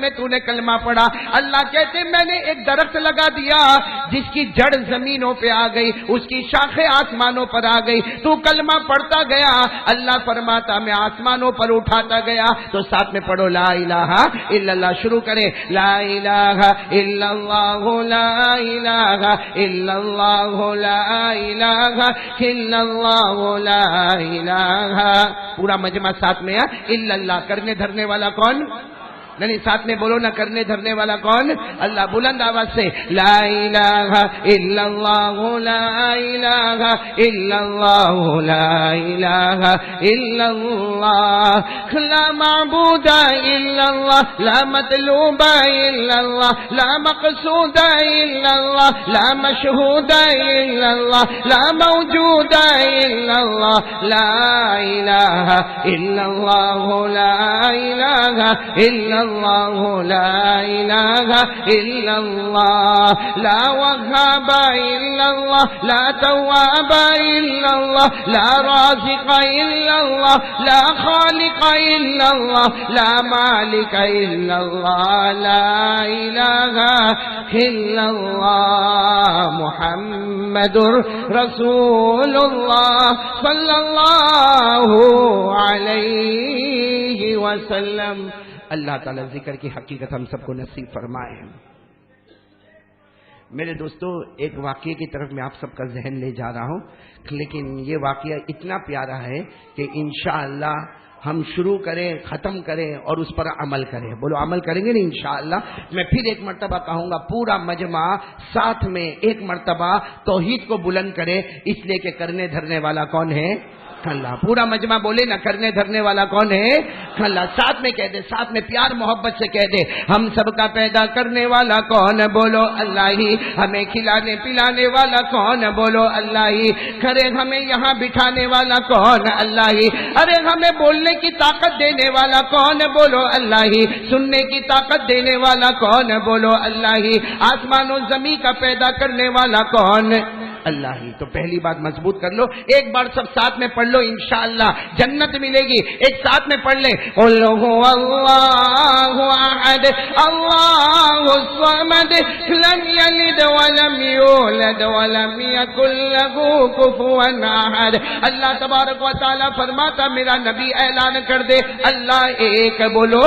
میں تو نے کلمہ پڑھا. اللہ کہتے میں نے ایک درخت لگا دیا جس کی جڑ زمینوں پہ آ گئی, اس کی شاخیں آسمانوں پر آ گئی, تو کلمہ پڑھتا گیا. اللہ فرماتا میں آسمانوں پر اٹھاتا گیا. تو ساتھ میں پڑھو لا الہ الا اللہ. شروع کریں لا الہ الا اللہ لا الہ الا اللہ لا الہ الا اللہ لا الہ. پورا مجمع ساتھ میں الا اللہ. کرنے دھرنے والا کون؟ نہیں, ساتھ میں بولو نا, کرنے دھرنے والا کون؟ اللہ. بلند آواز سے لا الہ الا اللہ لا الہ الا اللہ لا الہ الا اللہ لا معبود الا اللہ لا مطلوب الا اللہ لا مقصود الا اللہ لا مشہود الا اللہ لا موجود الا اللہ لا الہ الا اللہ لا الہ الا اللہ لا الہ الا اللہ لا وهاب الا اللہ لا تواب الا اللہ لا رازق الا اللہ لا خالق الا اللہ لا مالک الا اللہ لا الہ الا اللہ محمد رسول اللہ صلی اللہ علیہ وسلم. اللہ تعالیٰ ذکر کی حقیقت ہم سب کو نصیب فرمائے. میرے دوستو, ایک واقعے کی طرف میں آپ سب کا ذہن لے جا رہا ہوں, لیکن یہ واقعہ اتنا پیارا ہے کہ انشاءاللہ ہم شروع کریں, ختم کریں اور اس پر عمل کریں. بولو عمل کریں گے نا انشاءاللہ. میں پھر ایک مرتبہ کہوں گا, پورا مجمع ساتھ میں ایک مرتبہ توحید کو بلند کرے, اس لیے کہ کرنے دھرنے والا کون ہے؟ اللہ. پورا مجمع بولے نا, کرنے دھرنے والا کون ہے؟ اللہ. ساتھ میں کہہ دے, ساتھ میں پیار محبت سے کہہ دے, ہم سب کا پیدا کرنے والا کون؟ بولو اللہ ہی. ہمیں کھلانے پلانے والا کون؟ بولو اللہ ہی. کرے ہمیں یہاں بٹھانے والا کون؟ اللہ ہی. ارے ہمیں بولنے کی طاقت دینے والا کون؟ بولو اللہ ہی. سننے کی طاقت دینے والا کون؟ بولو اللہ ہی. آسمان و زمین کا پیدا کرنے والا کون؟ اللہ ہی. تو پہلی بات مضبوط کر لو, ایک بار سب ساتھ میں پڑھ لو, انشاءاللہ جنت ملے گی. ایک ساتھ میں پڑھ لیں, قل هو اللہ احد اللہ الصمد لم یلد ولم یولد ولم یکن له کفوا احد. اللہ تبارک و تعالی فرماتا میرا نبی اعلان کر دے, اللہ ایک. بولو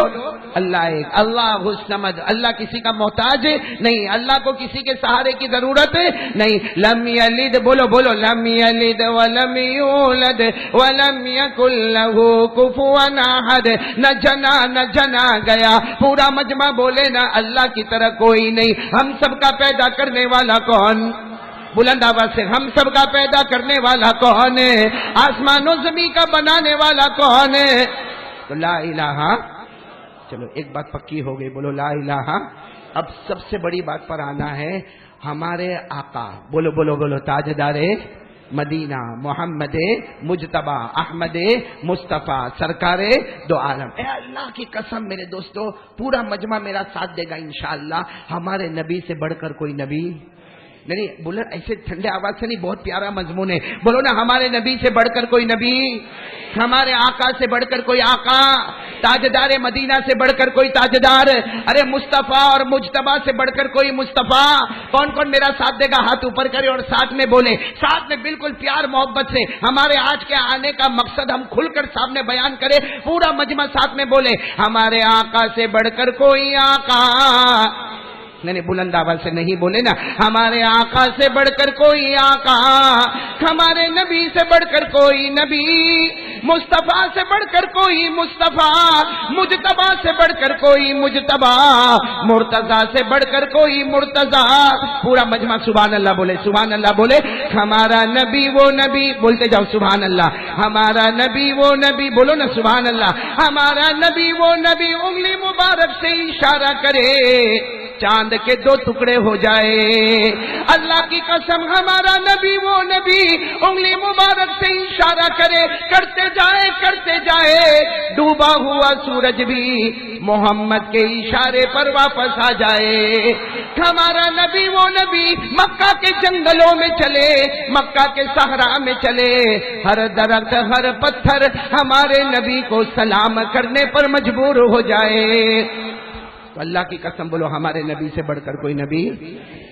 اللہ ایک. اللہ الصمد, اللہ کسی کا محتاج نہیں, اللہ کو کسی کے سہارے کی ضرورت نہیں. لم یلد, بولو بولو, لم یلد ولم یولد ولم یکن له کفوا احد. نہ جنا گیا. پورا مجمع بولے نا, اللہ کی طرح کوئی نہیں. ہم سب کا پیدا کرنے والا کون؟ بلند آواز سے, ہم سب کا پیدا کرنے والا کون ہے؟ آسمان و زمین کا بنانے والا کون ہے؟ تو لا الہ. چلو ایک بات پکی ہو گئی, بولو لا الہ. اب سب سے بڑی بات پر آنا ہے, ہمارے آقا. بولو بولو بولو, تاجدار مدینہ محمد مجتبی احمد مصطفیٰ سرکار دو عالم. اے اللہ کی قسم میرے دوستو, پورا مجمع میرا ساتھ دے گا انشاءاللہ. ہمارے نبی سے بڑھ کر کوئی نبی نہیں. بولو ایسے ٹھنڈے آواز سے نہیں, بہت پیارا مضمون ہے. بولو نا, ہمارے نبی سے بڑھ کر کوئی نبی, ہمارے آقا سے بڑھ کر کوئی آقا, تاجدار مدینہ سے بڑھ کر کوئی تاجدار. ارے مصطفیٰ اور مجتبیٰ سے بڑھ کر کوئی مصطفیٰ. کون کون میرا ساتھ دے گا؟ ہاتھ اوپر کرے اور ساتھ میں بولے, ساتھ میں بالکل پیار محبت سے. ہمارے آج کے آنے کا مقصد ہم کھل کر سامنے بیان کرے. پورا مجمع ساتھ میں بولے, ہمارے آقا سے بڑھ کر کوئی آقا. نہیں بلند آواز سے نہیں بولے نا, ہمارے آقا سے بڑھ کر کوئی آقا, ہمارے نبی سے بڑھ کر کوئی نبی, مصطفیٰ سے بڑھ کر کوئی مصطفیٰ, مجتبیٰ سے بڑھ کر کوئی مجتبیٰ, مرتضیٰ سے بڑھ کر کوئی مرتضیٰ. پورا مجمع سبحان اللہ بولے, سبحان اللہ بولے. ہمارا نبی وہ نبی, بولتے جاؤ سبحان اللہ. ہمارا نبی وہ نبی, بولو نا سبحان اللہ. ہمارا نبی وہ نبی, انگلی مبارک سے اشارہ کرے, چاند کے دو ٹکڑے ہو جائے. اللہ کی قسم ہمارا نبی وہ نبی, انگلی مبارک سے اشارہ کرے, کرتے جائے, ڈوبا ہوا سورج بھی محمد کے اشارے پر واپس آ جائے. ہمارا نبی وہ نبی مکہ کے جنگلوں میں چلے, مکہ کے صحرا میں چلے, ہر درخت ہر پتھر ہمارے نبی کو سلام کرنے پر مجبور ہو جائے. تو اللہ کی قسم بولو ہمارے نبی سے بڑھ کر کوئی نبی.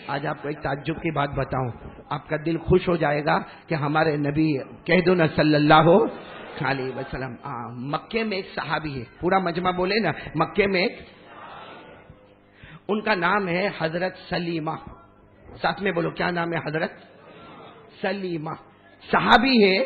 آج آپ کو ایک تعجب کی بات بتاؤں, آپ کا دل خوش ہو جائے گا کہ ہمارے نبی کہہ دو نا صلی اللہ علیہ وسلم. مکے میں ایک صحابی ہے, پورا مجمع بولے نا, مکے میں ایک, ان کا نام ہے حضرت سلیمہ. ساتھ میں بولو کیا نام ہے؟ حضرت سلیمہ. صحابی ہے,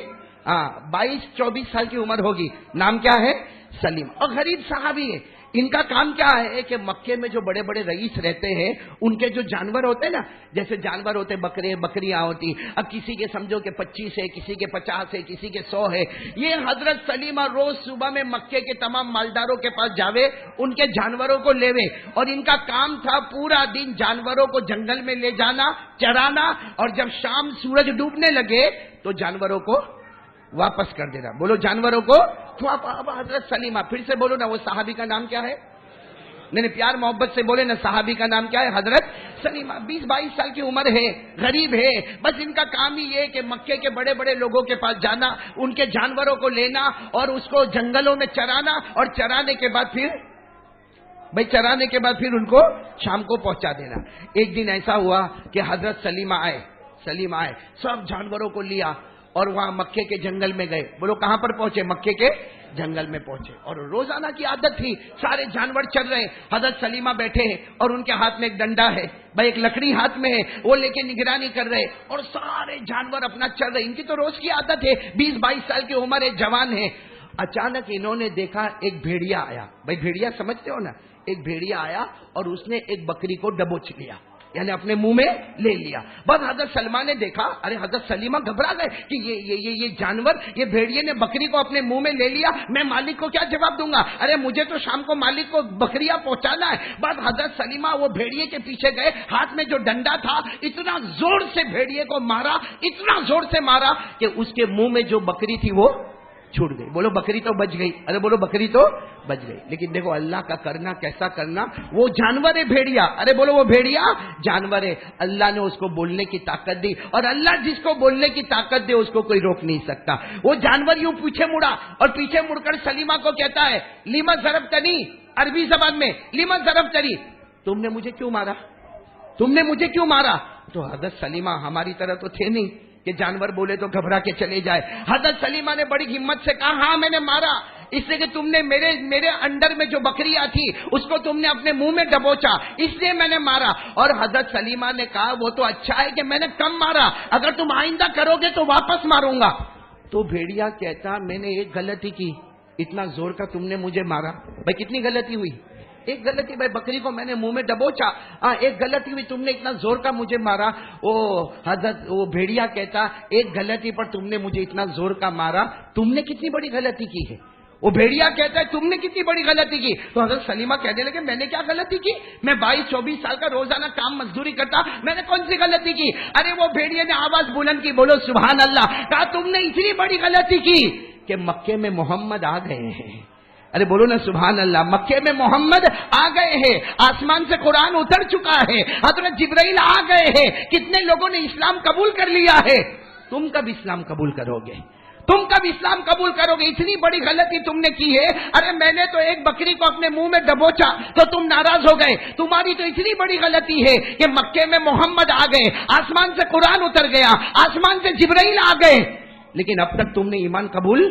22-24 سال کی عمر ہوگی. نام کیا ہے؟ سلیم. اور غریب صحابی ہے. ان کا کام کیا ہے کہ مکے میں جو بڑے بڑے رئیس رہتے ہیں ان کے جو جانور ہوتے ہیں نا, جیسے جانور ہوتے بکرے بکریاں ہوتی, اب کسی کے سمجھو کہ 25 ہے, کسی کے 50 ہے, کسی کے 100 ہے. یہ حضرت سلیمہ روز صبح میں مکے کے تمام مالداروں کے پاس جاوے, ان کے جانوروں کو لیوے, اور ان کا کام تھا پورا دن جانوروں کو جنگل میں لے جانا, چرانا, اور جب شام سورج ڈوبنے لگے تو جانوروں کو واپس کر دینا. بولو جانوروں کو. تو اب حضرت سلیمہ, پھر سے بولو نا, وہ صحابی کا نام کیا ہے؟ نہیں پیار محبت سے بولے نا, صحابی کا نام کیا ہے؟ حضرت سلیمہ. 20-22 سال کی عمر ہے, غریب ہے, بس ان کا کام ہی یہ کہ مکے کے بڑے بڑے لوگوں کے پاس جانا, ان کے جانوروں کو لینا اور اس کو جنگلوں میں چرانا, اور چرانے کے بعد پھر ان کو شام کو پہنچا دینا. ایک دن ایسا ہوا کہ حضرت سلیمہ آئے, سب جانوروں کو لیا اور وہاں مکے کے جنگل میں گئے. بولو کہاں پر پہنچے؟ مکے کے جنگل میں پہنچے. اور روزانہ کی عادت تھی, سارے جانور چل رہے, حضرت سلیمہ بیٹھے ہیں اور ان کے ہاتھ میں ایک ڈنڈا ہے, بھائی ایک لکڑی ہاتھ میں ہے, وہ لے کے نگرانی کر رہے, اور سارے جانور اپنا چل رہے. ان کی تو روز کی عادت ہے, 20-22 سال کی عمر ہے, جوان ہے. اچانک انہوں نے دیکھا ایک بھیڑیا آیا. بھائی بھیڑیا سمجھتے ہو نا, ایک بھیڑیا آیا اور اس نے ایک بکری کو دبوچ لیا, یعنی اپنے منہ میں لے لیا. بس حضرت سلیمہ نے دیکھا, ارے حضرت سلیمہ گھبرا گئے کہ یہ جانور, یہ بھیڑیے نے بکری کو اپنے منہ میں لے لیا, میں مالک کو کیا جواب دوں گا؟ ارے مجھے تو شام کو مالک کو بکریاں پہنچانا ہے. بس حضرت سلیمہ وہ بھیڑیے کے پیچھے گئے, ہاتھ میں جو ڈنڈا تھا اتنا زور سے بھیڑیے کو مارا, اتنا زور سے مارا کہ اس کے منہ میں جو بکری تھی وہ چھوٹ گئی. بولو بکری تو بچ گئی. ارے بولو بکری تو بچ گئی. لیکن دیکھو اللہ کا کرنا کیسا کرنا, وہ جانور ہے بھیڑیا. ارے بولو وہ بھیڑیا جانور ہے, اللہ نے اس کو بولنے کی طاقت دی, اور اللہ جس کو بولنے کی طاقت دے اس کو کوئی روک نہیں سکتا. وہ جانور یوں پیچھے مڑا, اور پیچھے مڑ کر سلیمہ کو کہتا ہے, لیما ضربتنی, عربی زبان میں لیما ضربتنی, تم نے مجھے کیوں مارا؟ تو حضرت سلیمہ ہماری طرح تو تھے نہیں کہ جانور بولے تو گھبرا کے چلے جائے. حضرت سلیمہ نے بڑی ہمت سے کہا, ہاں میں نے مارا, اس لیے کہ تم نے میرے انڈر میں جو بکریاں تھی اس کو تم نے اپنے منہ میں دبوچا, اس لیے میں نے مارا. اور حضرت سلیمہ نے کہا, وہ تو اچھا ہے کہ میں نے کم مارا, اگر تم آئندہ کرو گے تو واپس ماروں گا. تو بھیڑیا کہتا, میں نے ایک غلطی کی, اتنا زور کا تم نے مجھے مارا. بھائی کتنی غلطی ہوئی؟ ایک غلطی. بھائی بکری کو میں نے منہ میں دبوچا, ایک غلطی ہوئی, تم نے اتنا زور کا مجھے مارا. وہ بھیڑیا کہتا, ایک غلطی پر تم نے مجھے اتنا زور کا مارا, تم نے کتنی بڑی غلطی کی ہے. وہ بھیڑیا کہتا ہے, تم نے کتنی بڑی غلطی کی. تو حضرت سلیمہ کہنے لگے, میں نے کیا غلطی کی؟ میں 22-24 سال کا روزانہ کام مزدوری کرتا, میں نے کون سی غلطی کی؟ ارے وہ بھیڑیے نے آواز بلند کی, بولو سبحان اللہ, کہا تم نے اتنی بڑی غلطی کی کہ مکے میں محمد آ گئے ہیں. ارے بولو نا سبحان اللہ, مکے میں محمد آ گئے ہیں, آسمان سے قرآن اتر چکا ہے, حضرت جبرائیل آ گئے ہیں, کتنے لوگوں نے اسلام قبول کر لیا ہے. تم کب اسلام قبول کرو گے؟ اتنی بڑی غلطی تم نے کی ہے. ارے میں نے تو ایک بکری کو اپنے منہ میں دبوچا تو تم ناراض ہو گئے. تمہاری تو اتنی بڑی غلطی ہے کہ مکے میں محمد آ گئے, آسمان سے قرآن اتر گیا, آسمان سے جبرائیل آ گئے, لیکن اب تک تم نے ایمان قبول.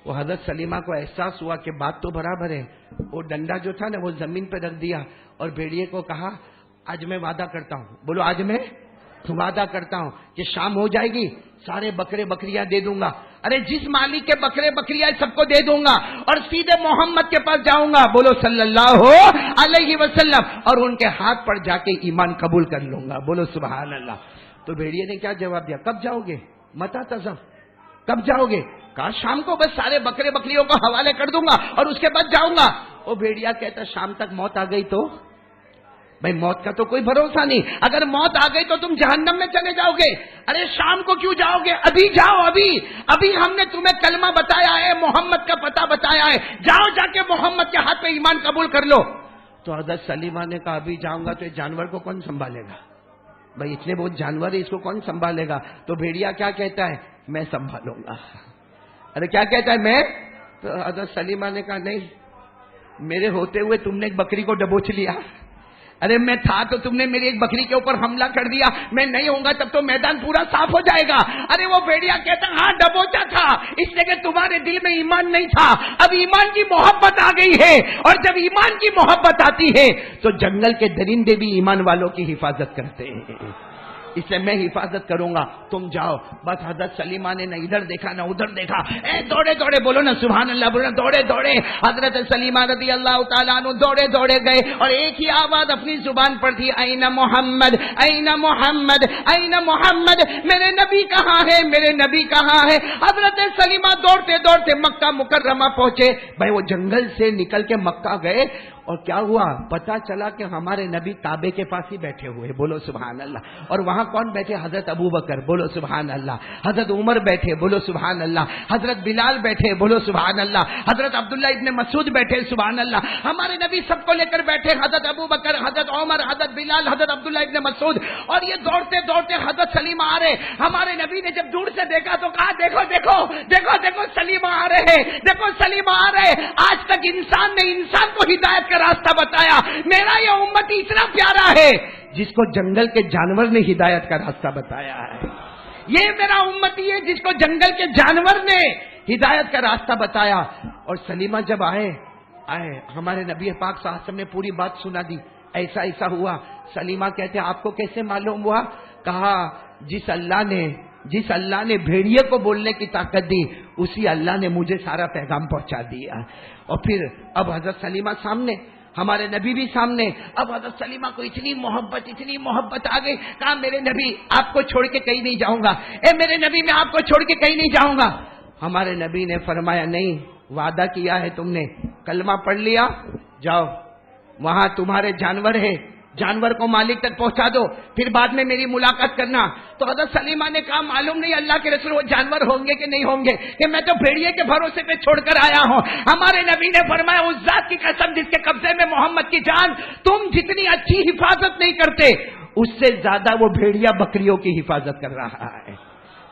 وہ حضرت سلیمہ کو احساس ہوا کہ بات تو برابر ہے. وہ ڈنڈا جو تھا نا وہ زمین پہ رکھ دیا, اور بھیڑیے کو کہا, آج میں وعدہ کرتا ہوں, بولو آج میں وعدہ کرتا ہوں کہ شام ہو جائے گی, سارے بکرے بکریاں دے دوں گا. ارے جس مالک کے بکرے بکریاں سب کو دے دوں گا, اور سیدھے محمد کے پاس جاؤں گا, بولو صلی اللہ علیہ وسلم, اور ان کے ہاتھ پر جا کے ایمان قبول کر لوں گا, بولو سبحان اللہ. تو بھیڑیے نے کیا جواب دیا, کب جاؤ گے؟ متا تزم, کب جاؤ گے؟ کہا شام کو, بس سارے بکرے بکریوں کو حوالے کر دوں گا اور اس کے بعد جاؤں گا. وہ بھیڑیا کہتا, شام تک موت آ گئی تو؟ بھائی موت کا تو کوئی بھروسہ نہیں, اگر موت آ گئی تو تم جہنم میں چلے جاؤ گے. ارے شام کو کیوں جاؤ گے؟ ابھی جاؤ, ابھی ہم نے تمہیں کلمہ بتایا ہے, محمد کا پتہ بتایا ہے, جاؤ جا کے محمد کے ہاتھ پہ ایمان قبول کر لو. تو حضرت سلیمہ نے کہا, ابھی جاؤں گا تو اس جانور کو کون سنبھالے گا؟ بھائی اتنے بہت جانور ہے, اس کو کون سنبھالے گا؟ تو بھیڑیا کیا کہتا ہے, میں سنبھالوں گا. ارے کیا کہتا ہے, میں؟ تو حضرت سلیمہ نے کہا, نہیں, میرے ہوتے ہوئے تم نے ایک بکری کو دبوچ لیا. ارے میں تھا تو تم نے میری ایک بکری کے اوپر حملہ کر دیا, میں نہیں ہوں گا تب تو میدان پورا صاف ہو جائے گا. ارے وہ بھیڑیا کہتا ہاں دبوچا تھا اس لیے کہ تمہارے دل میں ایمان نہیں تھا, اب ایمان کی محبت آ گئی ہے, اور جب ایمان کی محبت آتی ہے تو جنگل کے درندے بھی ایمان والوں کی حفاظت کرتے ہیں. اس لیے میں حفاظت کروں گا, تم جاؤ. بس حضرت سلیمہ نے نہ ادھر دیکھا نہ ادھر دیکھا, دوڑے دوڑے بولو نا سبحان اللہ, بولو دوڑے دوڑے حضرت سلیمہ رضی اللہ تعالیٰ عنہ دوڑے دوڑے گئے, اور ایک ہی آواز اپنی زبان پر تھی, این محمد این محمد این محمد, میرے نبی کہاں ہے میرے نبی کہاں ہے. حضرت سلیمہ دوڑتے دوڑتے مکہ مکرمہ پہنچے. بھائی وہ جنگل سے نکل کے مکہ گئے, اور کیا ہوا پتا چلا کہ ہمارے نبی کعبے کے پاس ہی بیٹھے ہوئے, بولو سبحان اللہ. اور وہاں کون بیٹھے؟ حضرت ابو بکر, بولو سبحان اللہ. حضرت عمر بیٹھے, بولو سبحان اللہ. حضرت بلال بیٹھے, بولو سبحان اللہ. حضرت عبداللہ ابن مسعود بیٹھے, سبحان اللہ. ہمارے نبی سب کو لے کر بیٹھے, حضرت ابو بکر, حضرت عمر, حضرت بلال, حضرت عبداللہ ابن مسعود. اور یہ دوڑتے دوڑتے حضرت سلیمہ آ رہے. ہمارے نبی نے جب دور سے دیکھا تو کہا دیکھو دیکھو دیکھو دیکھو سلیمہ آ رہے ہیں, دیکھو سلیمہ آ رہے. آج تک انسان نے انسان کو ہدایت کا راستہ بتایا, میرا یہ امتی اتنا پیارا ہے جس کو جنگل کے جانور نے ہدایت کا راستہ بتایا ہے. یہ میرا امتی ہے جس کو جنگل کے جانور نے ہدایت کا راستہ بتایا. اور سلیمہ جب آئے ہمارے نبی پاک صلی اللہ علیہ وسلم نے پوری بات سنا دی, ایسا ایسا ہوا. سلیمہ کہتے آپ کو کیسے معلوم ہوا؟ کہا جس اللہ نے بھیڑیے کو بولنے کی طاقت دی اسی اللہ نے مجھے سارا پیغام پہنچا دیا. اور پھر اب حضرت سلیمہ سامنے, ہمارے نبی بھی سامنے. اب حضرت سلیمہ کو اتنی محبت آ گئی, کہا میرے نبی آپ کو چھوڑ کے کہیں نہیں جاؤں گا, اے میرے نبی میں آپ کو چھوڑ کے کہیں نہیں جاؤں گا. ہمارے نبی نے فرمایا نہیں, وعدہ کیا ہے تم نے, کلمہ پڑھ لیا, جاؤ وہاں تمہارے جانور ہے, جانور کو مالک تک پہنچا دو, پھر بعد میں میری ملاقات کرنا. تو حضرت سلیمہ نے کہا معلوم نہیں اللہ کے رسول وہ جانور ہوں گے کہ نہیں ہوں گے, کہ میں تو بھیڑیے کے بھروسے پہ چھوڑ کر آیا ہوں. ہمارے نبی نے فرمایا اس ذات کی قسم جس کے قبضے میں محمد کی جان, تم جتنی اچھی حفاظت نہیں کرتے اس سے زیادہ وہ بھیڑیا بکریوں کی حفاظت کر رہا ہے.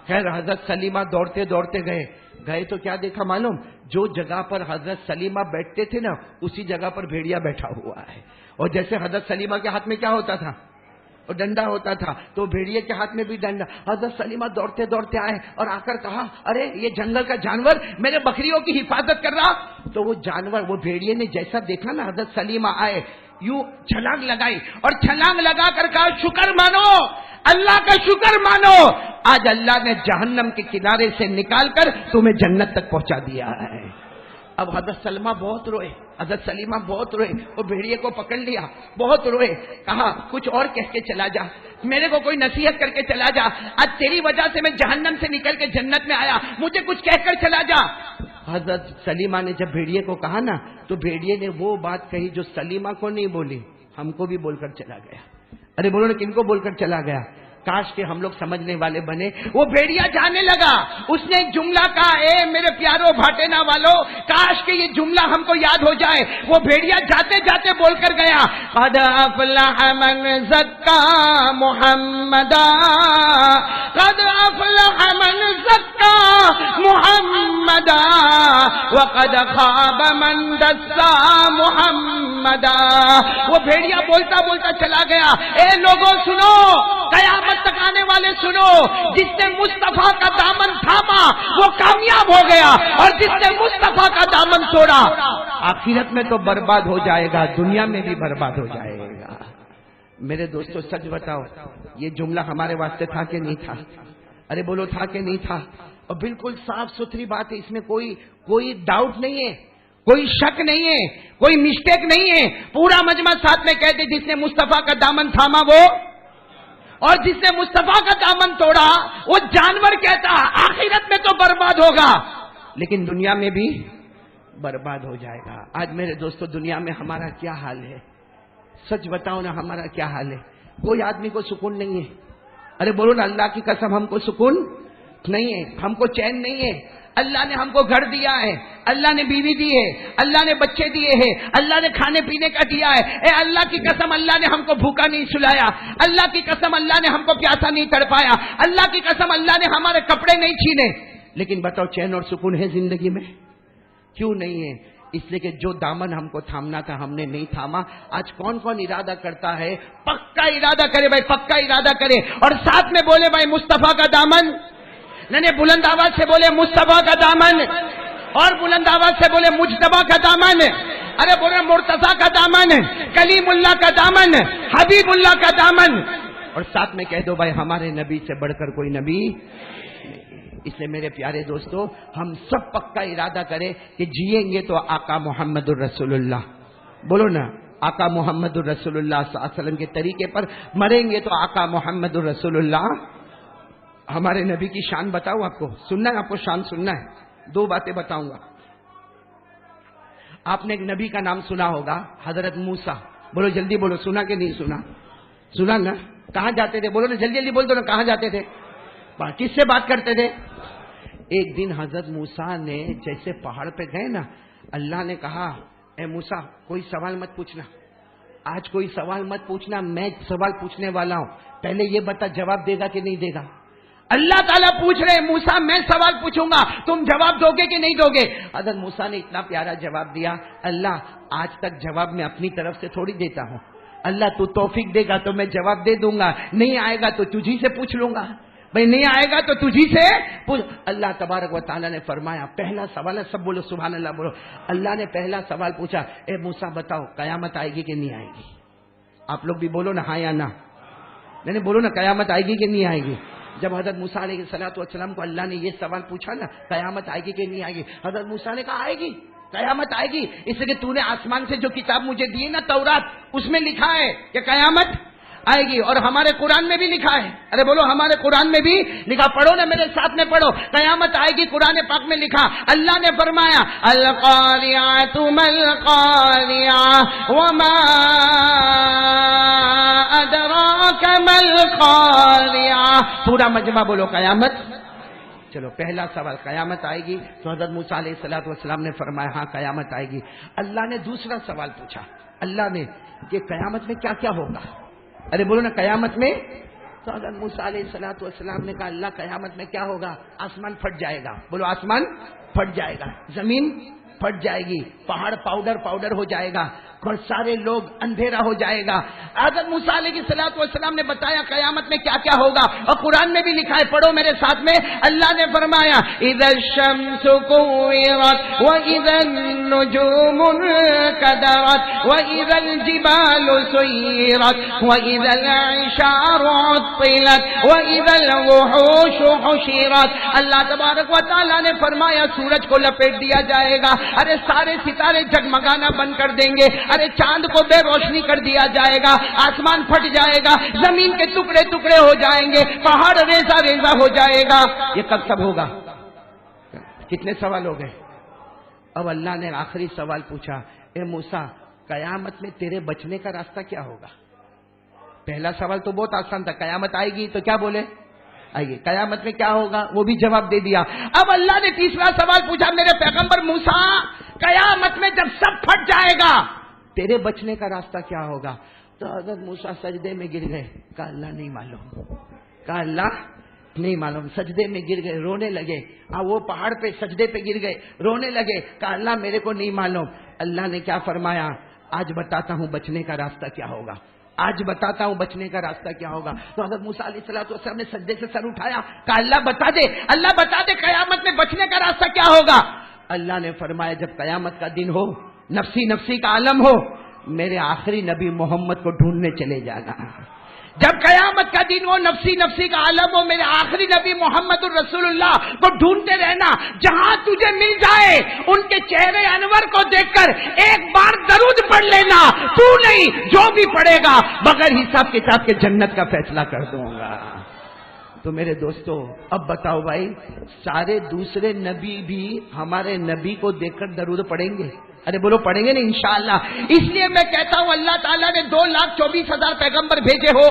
خیر حضرت سلیمہ دوڑتے دوڑتے گئے تو کیا دیکھا معلوم, جو جگہ پر حضرت سلیمہ بیٹھتے تھے نا اسی جگہ پر بھیڑیا بیٹھا ہوا ہے. اور جیسے حضرت سلیمہ کے ہاتھ میں کیا ہوتا تھا, اور ڈنڈا ہوتا تھا, تو بھیڑیے کے ہاتھ میں بھی ڈنڈا. حضرت سلیمہ دوڑتے دوڑتے آئے اور آ کر کہا ارے یہ جنگل کا جانور میرے بکریوں کی حفاظت کر رہا. تو وہ جانور, وہ بھیڑیے نے جیسا دیکھا نا حضرت سلیمہ آئے, یوں چھلانگ لگائی اور چھلانگ لگا کر کہا شکر مانو, اللہ کا شکر مانو, آج اللہ نے جہنم کے کنارے سے نکال کر تمہیں جنت تک پہنچا دیا ہے. اب حضرت سلیمہ بہت روئے, حضرت سلیمہ بہت روئے, وہ بھیڑیے کو پکڑ لیا, بہت روئے. کہا کچھ اور کہہ کے چلا جا, میرے کو کوئی نصیحت کر کے چلا جا, آج تیری وجہ سے میں جہنم سے نکل کے جنت میں آیا, مجھے کچھ کہہ کر چلا جا. حضرت سلیمہ نے جب بھیڑیے کو کہا نا تو بھیڑیے نے وہ بات کہی جو سلیمہ کو نہیں بولی, ہم کو بھی بول کر چلا گیا. ارے بولو نا کن کو بول کر چلا گیا؟ کاش کہ ہم لوگ سمجھنے والے بنے. وہ بھیڑیا جانے لگا, اس نے ایک جملہ کہا, اے میرے پیارو بھاٹینا والو, کاش کہ یہ جملہ ہم کو یاد ہو جائے. وہ بھیڑیا جاتے جاتے بول کر گیا قد افلح من زکا محمدا, قد افلح من زکا محمدا وقد خاب من دسا محمدا. وہ بھیڑیا بولتا بولتا چلا گیا. اے لوگوں سنو, قیامت تک آنے والے سنو, جس نے مصطفیٰ کا دامن تھاما وہ کامیاب ہو گیا, اور جس نے مصطفیٰ کا دامن توڑا آخرت میں تو برباد ہو جائے گا, دنیا میں بھی برباد ہو جائے گا. میرے دوستو سچ بتاؤ, یہ جملہ ہمارے واسطے تھا کہ نہیں تھا؟ ارے بولو تھا کہ نہیں تھا؟ اور بالکل صاف ستھری بات ہے, اس میں کوئی ڈاؤٹ نہیں ہے, کوئی شک نہیں ہے, کوئی مسٹیک نہیں ہے. پورا مجمع ساتھ میں کہتے جس نے مصطفیٰ کا دامن تھاما وہ, اور جس نے مصطفیٰ کا دامن توڑا وہ جانور کہتا آخرت میں تو برباد ہوگا لیکن دنیا میں بھی برباد ہو جائے گا. آج میرے دوستو دنیا میں ہمارا کیا حال ہے؟ سچ بتاؤ نا ہمارا کیا حال ہے؟ کوئی آدمی کو سکون نہیں ہے. ارے بولو نا اللہ کی قسم ہم کو سکون نہیں ہے, ہم کو چین نہیں ہے. اللہ نے ہم کو گھر دیا ہے, اللہ نے بیوی دی ہے, اللہ نے بچے دیے ہیں, اللہ نے کھانے پینے کا دیا ہے. اے اللہ کی قسم اللہ نے ہم کو بھوکا نہیں سلایا, اللہ کی قسم اللہ نے ہم کو پیاسا نہیں تڑپایا, اللہ کی قسم اللہ نے ہمارے کپڑے نہیں چھینے. لیکن بتاؤ چین اور سکون ہے زندگی میں؟ کیوں نہیں ہے؟ اس لیے کہ جو دامن ہم کو تھامنا تھا ہم نے نہیں تھاما. آج کون کون ارادہ کرتا ہے؟ پکا ارادہ کرے بھائی، پکا ارادہ کرے اور ساتھ میں بولے بھائی مصطفیٰ کا دامن. نہیں بلند آواز سے بولے مصطفیٰ کا دامن، اور بلند آواز سے بولے مجتبیٰ کا دامن. ارے بولے مرتضیٰ کا دامن، کلیم اللہ کا دامن، حبیب اللہ کا دامن. اور ساتھ میں کہہ دو بھائی ہمارے نبی سے بڑھ کر کوئی نبی. اس لیے میرے پیارے دوستو، ہم سب پکا ارادہ کریں کہ جئیں گے تو آقا محمد الرسول اللہ، بولو نا، آقا محمد الرسول اللہ صلی اللہ علیہ وسلم کے طریقے پر مریں گے تو آقا محمد الرسول اللہ. ہمارے نبی کی شان بتاؤ، آپ کو سننا ہے، آپ کو شان سننا ہے. 2 باتیں بتاؤں گا. آپ نے ایک نبی کا نام سنا ہوگا، حضرت موسیٰ. بولو جلدی بولو، سنا کہ نہیں سنا؟ سنا نا. کہاں جاتے تھے؟ بولو نا جلدی جلدی بول دو نا، کہاں جاتے تھے؟ کس سے بات کرتے تھے؟ ایک دن حضرت موسیٰ نے جیسے پہاڑ پہ گئے نا، اللہ نے کہا اے موسیٰ کوئی سوال مت پوچھنا، آج کوئی سوال مت پوچھنا، میں سوال پوچھنے والا ہوں، پہلے یہ بتا جواب دے گا کہ نہیں دے گا. اللہ تعالیٰ پوچھ رہے موسیٰ میں سوال پوچھوں گا، تم جواب دو گے کہ نہیں دو گے؟ حضرت موسیٰ نے اتنا پیارا جواب دیا، اللہ آج تک جواب میں اپنی طرف سے تھوڑی دیتا ہوں، اللہ تو توفیق دے گا تو میں جواب دے دوں گا، نہیں آئے گا تو تجھی سے پوچھ لوں گا. بھائی نہیں آئے گا تو تجھی سے پوچھ. اللہ تبارک و تعالیٰ نے فرمایا، پہلا سوال ہے، سب بولو سبحان اللہ بولو. اللہ نے پہلا سوال پوچھا، اے موسیٰ بتاؤ قیامت آئے گی کہ نہیں آئے گی؟ آپ لوگ بھی بولو نا ہاں یا نہ. نہیں بولو نا قیامت آئے گی کہ نہیں آئے گی. جب حضرت موسیٰ علیہ السلام کو اللہ نے یہ سوال پوچھا نا قیامت آئے گی کہ نہیں آئے گی، حضرت موسیٰ نے کہا آئے گی، قیامت آئے گی، اس لیے کہ تو نے آسمان سے جو کتاب مجھے دی نا تورات، اس میں لکھا ہے کہ قیامت آئے گی، اور ہمارے قرآن میں بھی لکھا ہے. ارے بولو ہمارے قرآن میں بھی لکھا. پڑھو نا میرے ساتھ میں پڑھو، قیامت آئے گی، قرآن پاک میں لکھا. اللہ نے فرمایا القاریعۃ مالقاریعۃ وما ادراک مالقاریعۃ. پورا مجمع بولو قیامت. چلو پہلا سوال قیامت آئے گی، تو حضرت موسیٰ علیہ السلام نے فرمایا ہاں قیامت آئے گی. اللہ نے دوسرا سوال پوچھا، اللہ نے کہ قیامت میں کیا کیا ہوگا؟ ارے بولو نا قیامت میں. تو حضرت موسیٰ علیہ السلام نے کہا اللہ قیامت میں کیا ہوگا؟ آسمان پھٹ جائے گا. بولو آسمان پھٹ جائے گا، زمین پھٹ جائے گی، پہاڑ پاؤڈر ہو جائے گا، اور سارے لوگ اندھیرا ہو جائے گا. حضرت موسیٰ علیہ السلام نے بتایا قیامت میں کیا کیا ہوگا، اور قرآن میں بھی لکھا ہے، پڑھو میرے ساتھ میں. اللہ نے فرمایا اذا الشمس كورت واذا النجوم انكدرت واذا الجبال سيرت واذا العشار عطلت واذا الوحوش حشرت. اللہ تبارک و تعالیٰ نے فرمایا سورج کو لپیٹ دیا جائے گا، ارے سارے ستارے جگمگانا بند کر دیں گے، ارے چاند کو بے روشنی کر دیا جائے گا، آسمان پھٹ جائے گا، زمین کے ٹکڑے ٹکڑے ہو جائیں گے، پہاڑ ریزہ ریزہ ہو جائے گا. یہ کب سب ہوگا؟ کتنے سوال ہو گئے؟ اب اللہ نے آخری سوال پوچھا، اے موسیٰ قیامت میں تیرے بچنے کا راستہ کیا ہوگا؟ پہلا سوال تو بہت آسان تھا، قیامت آئے گی تو کیا بولے؟ آئیے. قیامت میں کیا ہوگا وہ بھی جواب دے دیا. اب اللہ نے تیسرا سوال پوچھا، میرے پیغمبر موسیٰ قیامت میں جب سب پھٹ جائے گا تیرے بچنے کا راستہ کیا ہوگا؟ تو حضرت موسیٰ سجدے میں گر گئے، کہا اللہ نہیں معلوم، کہا اللہ نہیں معلوم. سجدے میں گر گئے، رونے لگے. وہ پہاڑ پہ سجدے پہ گر گئے، رونے لگے، کہا اللہ میرے کو نہیں معلوم. اللہ نے کیا فرمایا؟ آج بتاتا ہوں بچنے کا راستہ کیا ہوگا، آج بتاتا ہوں بچنے کا راستہ کیا ہوگا. تو حضرت موسیٰ علیہ السلام نے سجدے سے سر اٹھایا، کہا اللہ بتا دے، اللہ بتا دے قیامت میں بچنے کا راستہ کیا ہوگا. اللہ نے فرمایا جب قیامت کا دن ہو، نفسی نفسی کا عالم ہو، میرے آخری نبی محمد کو ڈھونڈنے چلے جانا. جب قیامت کا دن ہو، نفسی نفسی کا عالم ہو، میرے آخری نبی محمد الرسول اللہ کو ڈھونڈتے رہنا. جہاں تجھے مل جائے ان کے چہرے انور کو دیکھ کر ایک بار درود پڑھ لینا، تو نہیں جو بھی پڑھے گا بغیر حساب کتاب کے جنت کا فیصلہ کر دوں گا. تو میرے دوستو اب بتاؤ بھائی، سارے دوسرے نبی بھی ہمارے نبی کو دیکھ کر درود پڑھیں گے؟ ارے بولو پڑھیں گے نا انشاءاللہ. اس لیے میں کہتا ہوں اللہ تعالیٰ نے 2,24,000 پیغمبر بھیجے ہو،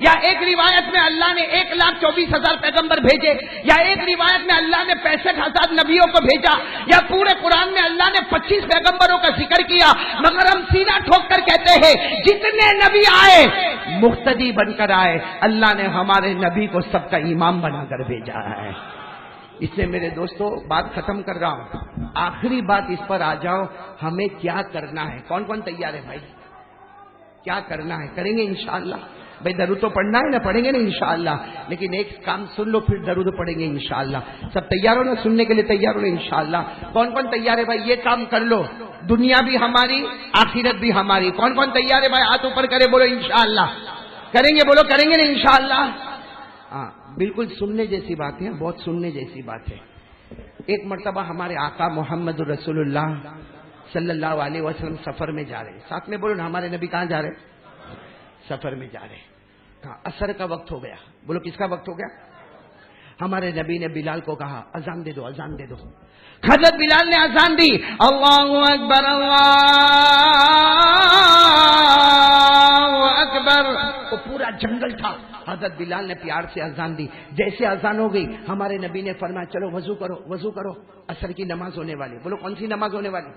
یا ایک روایت میں اللہ نے 1,24,000 پیغمبر بھیجے، یا ایک روایت میں اللہ نے 65,000 نبیوں کو بھیجا، یا پورے قرآن میں اللہ نے 25 پیغمبروں کا ذکر کیا، مگر ہم سینہ ٹھوک کر کہتے ہیں جتنے نبی آئے مقتدی بن کر آئے، اللہ نے ہمارے نبی کو سب کا امام بنا کر بھیجا ہے. اس لیے میرے دوستوں بات ختم کر رہا ہوں، آخری بات اس پر آ جاؤ، ہمیں کیا کرنا ہے؟ کون کون تیار ہے بھائی؟ کیا کرنا ہے؟ کریں گے انشاءاللہ؟ بھائی درود تو پڑھنا ہے نا، پڑھیں گے نا انشاءاللہ، لیکن ایک کام سن لو پھر درود پڑھیں گے انشاءاللہ۔ سب تیار ہو نا؟ سننے کے لیے تیار ہو نا انشاءاللہ؟ کون کون تیار ہے بھائی؟ یہ کام کر لو، دنیا بھی ہماری آخرت بھی ہماری۔ کون کون تیار ہے بھائی؟ ہاتھ اوپر کرے، بولو انشاءاللہ کریں گے، بولو کریں گے نا انشاءاللہ؟ ہاں بالکل سننے جیسی بات ہے، بہت سننے جیسی بات ہے۔ ایک مرتبہ ہمارے آقا محمد رسول اللہ صلی اللہ علیہ وسلم سفر میں جا رہے، ساتھ میں بولو نا، ہمارے نبی کہاں جا رہے؟ سفر میں جا رہے۔ کہاں؟ عصر کا وقت ہو گیا، بولو کس کا وقت ہو گیا؟ ہمارے نبی نے بلال کو کہا اذان دے دو، اذان دے دو۔ حضرت بلال نے اذان دی، اللہ اکبر اللہ اکبر۔ وہ پورا جنگل تھا، حضرت بلال نے پیار سے اذان دی۔ جیسے اذان ہو گئی ہمارے نبی نے فرمایا چلو وضو کرو، وضو کرو، عصر کی نماز ہونے والی۔ بولو کون سی نماز ہونے والی؟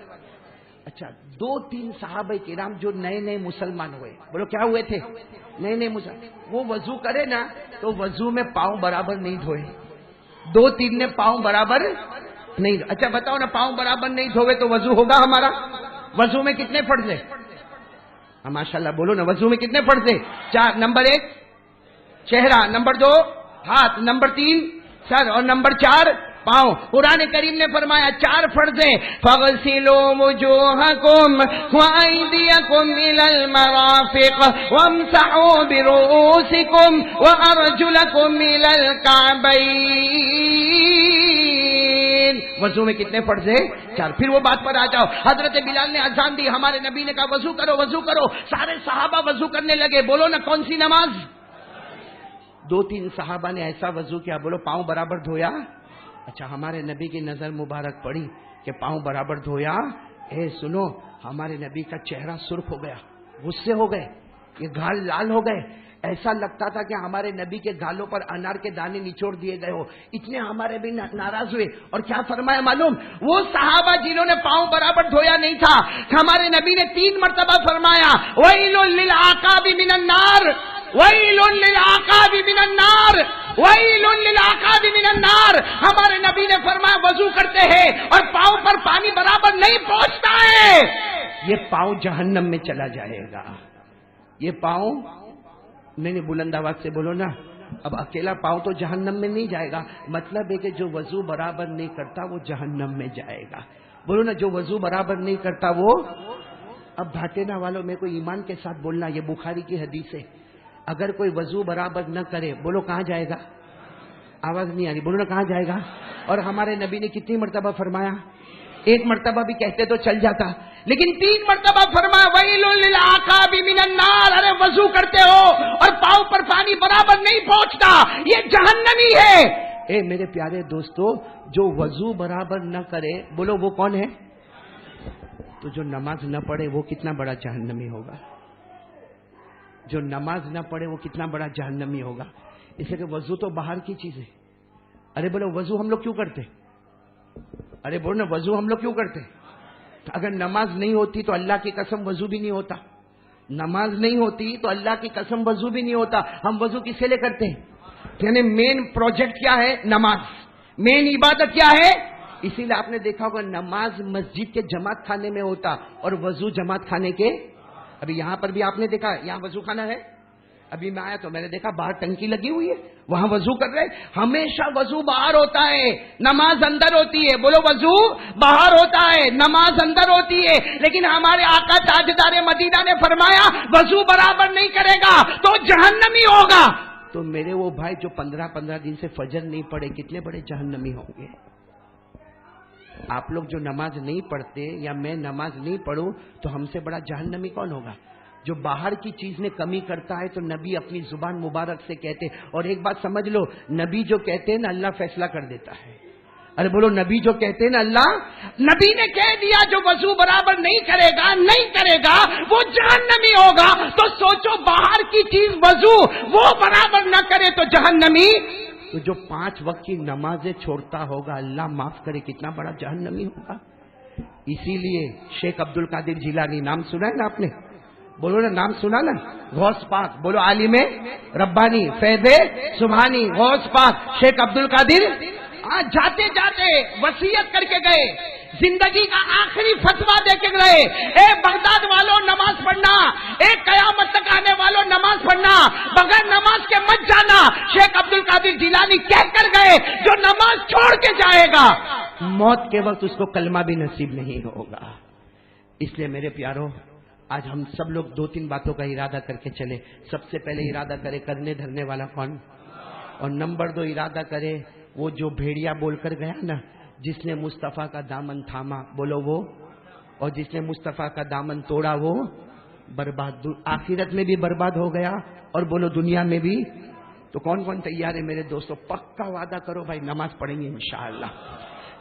اچھا، 2-3 صحابہ کرام جو نئے نئے مسلمان ہوئے، بولو کیا ہوئے تھے؟ نئے نئے مسلمان، وہ وضو کرے نا تو وضو میں پاؤں برابر نہیں دھوئے، 2-3 نے پاؤں برابر نہیں۔ اچھا بتاؤ نا، پاؤں برابر نہیں دھوئے تو وضو ہوگا ہمارا؟ وضو میں کتنے فرض ہے؟ ماشاءاللہ بولو نا، وضو میں کتنے فرض ہے؟ 4۔ نمبر 1 چہرہ، نمبر 2 ہاتھ، نمبر 3 سر، اور نمبر 4 پاؤں۔ قرآن کریم نے فرمایا 4 فرض ہیں، فَغْسِلُوا وُجُوهَكُمْ وَأَيْدِيَكُمْ إِلَى الْمَرَافِقِ وَامْسَحُوا بِرُؤُوسِكُمْ وَأَرْجُلَكُمْ إِلَى الْكَعْبَيْنِ۔ وضو میں کتنے فرض ہیں؟ 4۔ پھر وہ بات پر آ جاؤ، حضرت بلال نے اذان دی، ہمارے نبی نے کہا وضو کرو، وضو کرو۔ سارے صحابہ وضو کرنے لگے، بولو نا کون سی نماز؟ 2-3 صحابہ نے ایسا وضو کیا، بولو پاؤں برابر دھویا۔ اچھا، ہمارے نبی کی نظر مبارک پڑی کہ پاؤں برابر دھویا۔ اے سنو، ہمارے نبی کا چہرہ سرخ ہو گیا، غصے ہو گئے، یہ گال لال ہو گئے، ایسا لگتا تھا کہ ہمارے نبی کے گالوں پر انار کے دانے نچوڑ دیے گئے ہو، اتنے ہمارے بھی ناراض ہوئے۔ اور کیا فرمایا معلوم؟ وہ صحابہ جنہوں نے پاؤں برابر دھویا نہیں تھا، ہمارے نبی نے 3 مرتبہ فرمایا وَيْلٌ لِّلْعَقَابِ مِنَ النَّارِ، وَيْلٌ لِّلْعَقَابِ مِنَ النَّارِ، وَيْلٌ لِّلْعَقَابِ مِنَ النَّارِ۔ ہمارے نبی نے فرمایا وضو کرتے ہیں اور پاؤں پر پانی برابر نہیں پہنچتا ہے، یہ پاؤں جہنم میں چلا جائے گا۔ یہ پاؤں نہیں، بلند آواز سے بولو نا۔ اب اکیلا پاؤں تو جہنم میں نہیں جائے گا، مطلب ہے کہ جو وضو برابر نہیں کرتا وہ جہنم میں جائے گا۔ بولو نا، جو وضو برابر نہیں کرتا وہ۔ اب بھاٹینا والوں میں کوئی ایمان کے ساتھ بولنا، یہ بخاری کی حدیث ہے، اگر کوئی وضو برابر نہ کرے، بولو کہاں جائے گا؟ آواز نہیں آ رہی، بولو نا کہاں جائے گا؟ اور ہمارے نبی نے کتنی مرتبہ فرمایا؟ 1 مرتبہ بھی کہتے تو چل جاتا، لیکن 3 مرتبہ فرمایا وَيْلٌ لِّلْعَقَابِ مِنَ النَّارِ۔ ارے وضو کرتے ہو اور پاؤں پر پانی برابر نہیں پہنچتا، یہ جہنمی ہے۔ اے میرے پیارے دوستو، جو وضو برابر نہ کرے، بولو وہ کون ہے؟ تو جو نماز نہ پڑھے وہ کتنا بڑا جہنمی ہوگا؟ جو نماز نہ پڑھے وہ کتنا بڑا جہنمی ہوگا؟ اس لیے کہ وضو تو باہر کی چیز ہے۔ ارے بولو وضو ہم لوگ کیوں کرتے؟ ارے بولو نا، وضو ہم لوگ کیوں کرتے؟ اگر نماز نہیں ہوتی تو اللہ کی قسم وضو بھی نہیں ہوتا، نماز نہیں ہوتی تو اللہ کی قسم وضو بھی نہیں ہوتا۔ ہم وضو کس لیے کرتے ہیں؟ یعنی مین پروجیکٹ کیا ہے؟ نماز۔ مین عبادت کیا ہے؟ اسی لیے آپ نے دیکھا ہوگا نماز مسجد کے جماعت خانے میں ہوتا اور وضو جماعت خانے کے۔ ابھی یہاں پر بھی آپ نے دیکھا یہاں وضو خانہ ہے، ابھی میں آیا تو میں نے دیکھا باہر ٹنکی لگی ہوئی ہے، وہاں وضو کر رہے۔ ہمیشہ وضو باہر ہوتا ہے، نماز اندر ہوتی ہے۔ بولو وضو باہر ہوتا ہے، نماز اندر ہوتی ہے۔ لیکن ہمارے آقا تاجدار مدینہ نے فرمایا وضو برابر نہیں کرے گا تو جہنمی ہوگا۔ تو میرے وہ بھائی جو 15 دن سے فجر نہیں پڑھے، کتنے بڑے جہنمی ہوں گے؟ آپ لوگ جو نماز نہیں پڑھتے یا میں نماز نہیں پڑھوں تو ہم سے بڑا جہنمی کون ہوگا؟ جو باہر کی چیز میں کمی کرتا ہے تو نبی اپنی زبان مبارک سے کہتے، اور ایک بات سمجھ لو، نبی جو کہتے ہیں نا اللہ فیصلہ کر دیتا ہے۔ ارے بولو، نبی جو کہتے ہیں نا اللہ، نبی نے کہہ دیا جو وضو برابر نہیں کرے گا وہ جہنمی ہوگا۔ تو سوچو باہر کی چیز وضو وہ برابر نہ کرے تو جہنمی، تو جو 5 وقت کی نمازیں چھوڑتا ہوگا اللہ معاف کرے کتنا بڑا جہنمی ہوگا۔ اسی لیے شیخ عبد القادر جیلانی، نام سنا ہے نا آپ نے؟ بولو نا، نام سنا نا؟ غوث پاک، بولو عالم ربانی، فیض سبحانی، غوث پاک شیخ عبد القادر۔ ہاں جاتے جاتے وصیت کر کے گئے، زندگی کا آخری فتویٰ دے کے گئے، اے بغداد والوں نماز پڑھنا، اے قیامت تک آنے والوں نماز پڑھنا، بغیر نماز کے مت جانا۔ شیخ عبد القادر جیلانی کہہ کر گئے جو نماز چھوڑ کے جائے گا موت کے وقت اس کو کلمہ بھی نصیب نہیں ہوگا۔ اس لیے میرے پیارو، آج ہم سب لوگ 2-3 باتوں کا ارادہ کر کے چلے۔ سب سے پہلے ارادہ کرے کرنے دھرنے والا کون، اور نمبر 2 ارادہ کرے وہ جو بھیڑیا بول کر گیا نا، جس نے مصطفیٰ کا دامن تھاما، بولو وہ، اور جس نے مصطفیٰ کا دامن توڑا وہ برباد، آخرت میں بھی برباد ہو گیا اور بولو دنیا میں بھی۔ تو کون کون تیار ہے میرے دوستوں؟ پکا وعدہ کرو بھائی نماز پڑھیں گے انشاءاللہ۔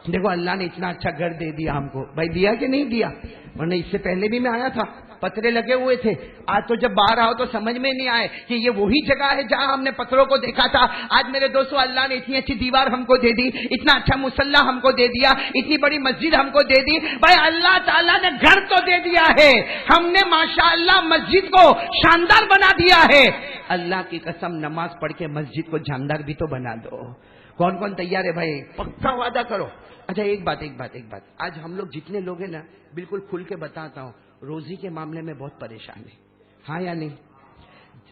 دیکھو اللہ نے اتنا اچھا گھر دے دیا ہم کو، بھائی دیا کہ نہیں دیا؟ ورنہ اس سے پہلے بھی میں آیا تھا، پتھرے لگے ہوئے تھے، آج تو جب باہر آؤ تو سمجھ میں نہیں آئے کہ یہ وہی جگہ ہے جہاں ہم نے پتھروں کو دیکھا تھا۔ آج میرے دوستو اللہ نے اتنی اچھی دیوار ہم کو دے دی، اتنا اچھا مصلی ہم کو دے دیا، اتنی بڑی مسجد ہم کو دے دی۔ بھائی اللہ تعالیٰ نے گھر تو دے دیا ہے، ہم نے ماشاءاللہ مسجد کو شاندار بنا دیا ہے۔ اللہ کی قسم نماز پڑھ کے مسجد کو جاندار بھی تو بنا دو۔ کون کون تیار ہے بھائی؟ پکا وعدہ کرو۔ اچھا ایک بات آج ہم لوگ جتنے لوگ ہیں نا، بالکل کھل کے بتاتا ہوں، روزی کے معاملے میں بہت پریشان ہے، ہاں یا نہیں؟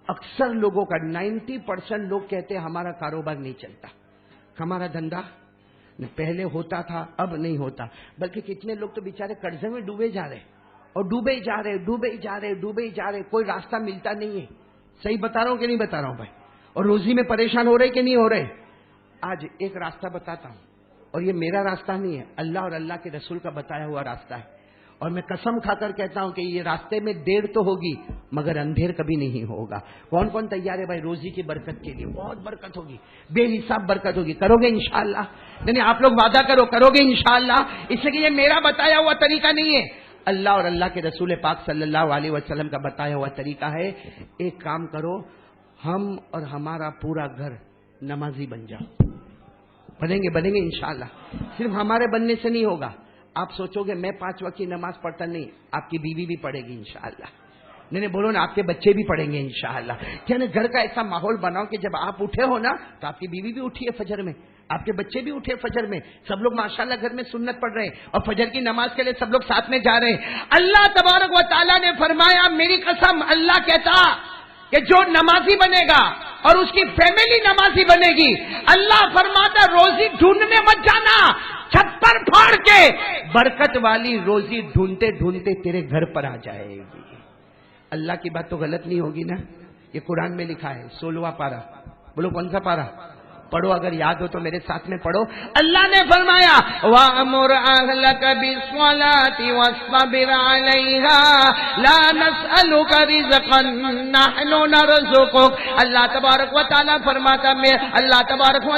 اکثر لوگوں کا 90% لوگ کہتے ہیں ہمارا کاروبار نہیں چلتا، ہمارا دھندا پہلے ہوتا تھا اب نہیں ہوتا، بلکہ کتنے لوگ تو بیچارے قرضے میں ڈوبے جا رہے اور ڈوبے جا رہے، کوئی راستہ ملتا نہیں ہے۔ صحیح بتا رہا ہوں کہ نہیں بتا رہا ہوں بھائی؟ اور روزی میں پریشان ہو رہے کہ نہیں ہو رہے؟ آج ایک راستہ بتاتا ہوں، اور یہ میرا راستہ نہیں ہے، اللہ اور اللہ کے رسول کا بتایا ہوا راستہ ہے، اور میں قسم کھا کر کہتا ہوں کہ یہ راستے میں دیر تو ہوگی مگر اندھیر کبھی نہیں ہوگا۔ کون کون تیار ہے بھائی روزی کی برکت کے لیے؟ بہت برکت ہوگی، بے حساب برکت ہوگی۔ کرو گے انشاءاللہ؟ نہیں آپ لوگ وعدہ کرو گے انشاءاللہ؟ اس لیے کہ یہ میرا بتایا ہوا طریقہ نہیں ہے، اللہ اور اللہ کے رسول پاک صلی اللہ علیہ وسلم کا بتایا ہوا طریقہ ہے۔ ایک کام کرو، ہم اور ہمارا پورا گھر نمازی بن جاؤ، بنیں گے انشاءاللہ۔ صرف ہمارے بننے سے نہیں ہوگا۔ آپ سوچو گے میں 5 وقت کی نماز پڑھتا نہیں، آپ کی بیوی بھی پڑھے گی انشاءاللہ۔ نہیں بولو نا، آپ کے بچے بھی پڑھیں گے انشاءاللہ۔ کیا نا گھر کا ایسا ماحول بناؤ کہ جب آپ اٹھے ہو نا تو آپ کی بیوی بھی اٹھی ہے فجر میں، آپ کے بچے بھی اٹھے فجر میں، سب لوگ ماشاءاللہ گھر میں سنت پڑھ رہے ہیں اور فجر کی نماز کے لیے سب لوگ ساتھ میں جا رہے ہیں۔ اللہ تبارک و تعالیٰ نے فرمایا، میری قسم اللہ کہتا کہ جو نمازی بنے گا اور اس کی فیملی نمازی بنے گی، اللہ فرماتا روزی ڈھونڈنے مت جانا، چھپر پھاڑ کے برکت والی روزی ڈھونڈتے ڈھونڈتے تیرے گھر پر آ جائے گی۔ اللہ کی بات تو غلط نہیں ہوگی نا؟ یہ قرآن میں لکھا ہے 16واں پارہ، بولو کون سا پارہ؟ پڑھو، اگر یاد ہو تو میرے ساتھ میں پڑھو۔ اللہ نے فرمایا وَأَمُرْ أَهْلَكَ بِالصَّلَاةِ وَاصْطَبِرْ عَلَيْهَا لَا نَسْأَلُكَ رِزْقًا نَحْنُ نَرْزُقُكَ۔ اللہ تبارک و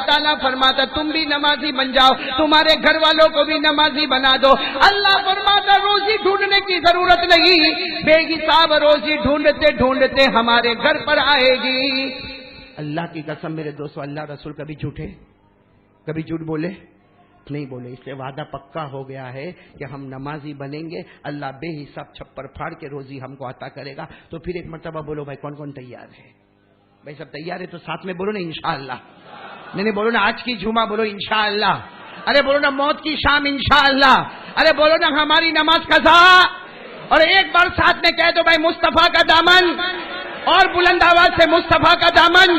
تعالیٰ فرماتا تم بھی نمازی بن جاؤ، تمہارے گھر والوں کو بھی نمازی بنا دو۔ اللہ فرماتا روزی ڈھونڈنے کی ضرورت نہیں، بے حساب روزی ڈھونڈتے ڈھونڈتے ہمارے گھر پر آئے گی۔ اللہ کی قسم میرے دوستو، اللہ رسول کبھی جھوٹ بولے نہیں بولے، اس لیے وعدہ پکا ہو گیا ہے کہ ہم نمازی بنیں گے، اللہ بے حساب چھپر پھاڑ کے روزی ہم کو عطا کرے گا۔ تو پھر ایک مرتبہ بولو بھائی کون کون تیار ہے؟ بھائی سب تیار ہے تو ساتھ میں بولو نا انشاءاللہ۔ نہیں بولو نا آج کی جمعہ، بولو انشاءاللہ۔ ارے بولو نا موت کی شام انشاءاللہ۔ ارے بولو نا ہماری نماز قضا۔ اور ایک بار ساتھ میں کہہ دو بھائی مصطفیٰ کا دامن، اور بلند آواز سے مصطفیٰ کا دامن۔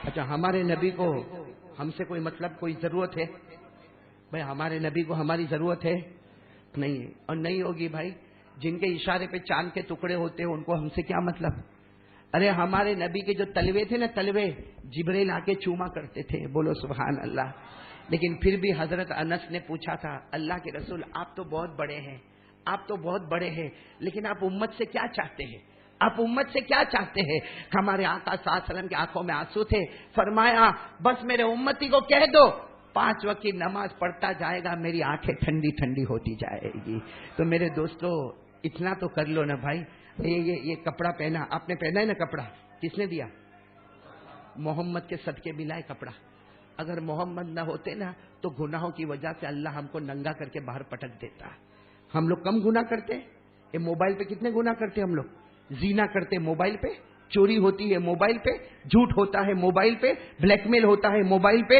اچھا ہمارے نبی کو ہم سے کوئی مطلب، کوئی ضرورت ہے؟ بھائی ہمارے نبی کو ہماری ضرورت ہے؟ نہیں ہے اور نہیں ہوگی بھائی۔ جن کے اشارے پہ چاند کے ٹکڑے ہوتے ہیں ان کو ہم سے کیا مطلب؟ ارے ہمارے نبی کے جو تلوے تھے نا، تلوے جبریل آ کے چوما کرتے تھے، بولو سبحان اللہ۔ لیکن پھر بھی حضرت انس نے پوچھا تھا اللہ کے رسول آپ تو بہت بڑے ہیں، لیکن آپ امت سے کیا چاہتے ہیں؟ ہمارے آقا صلی اللہ علیہ وسلم کی آنکھوں میں آنسو تھے، فرمایا بس میرے امتی کو کہہ دو 5 وقت کی نماز پڑھتا جائے گا، میری آنکھیں ٹھنڈی ٹھنڈی ہوتی جائے گی۔ تو میرے دوستو اتنا تو کر لو نا بھائی۔ یہ کپڑا پہنا، آپ نے پہنا ہے نا کپڑا، کس نے دیا؟ محمد کے صدقے ملا ہے کپڑا۔ اگر محمد نہ ہوتے نا تو گناہوں کی وجہ سے اللہ ہم کو ننگا کر کے باہر پٹک دیتا۔ ہم لوگ کم گناہ کرتے، یہ موبائل پہ کتنے گناہ کرتے ہم لوگ؟ زینا کرتے موبائل پہ، چوری ہوتی ہے موبائل پہ، جھوٹ ہوتا ہے موبائل پہ، بلیک میل ہوتا ہے موبائل پہ،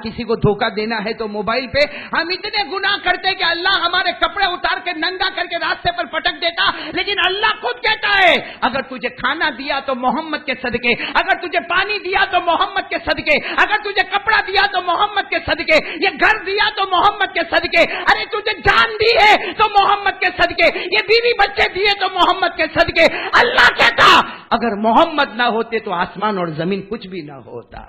کسی کو دھوکہ دینا ہے تو موبائل پہ. ہم اتنے گناہ کرتے کہ اللہ ہمارے کپڑے اتار کے ننگا کر کے راستے پر پٹک دیتا، لیکن اللہ خود کہتا ہے اگر تجھے کھانا دیا تو محمد کے صدقے، اگر تجھے پانی دیا تو محمد کے صدقے، اگر تجھے کپڑا دیا تو محمد کے صدقے، یہ گھر دیا تو محمد کے صدقے، ارے تجھے جان دی ہے تو محمد کے صدقے، یہ بیوی بچے دیے تو محمد کے صدقے. اللہ کہتا اگر محمد نہ ہوتے تو آسمان اور زمین کچھ بھی نہ ہوتا.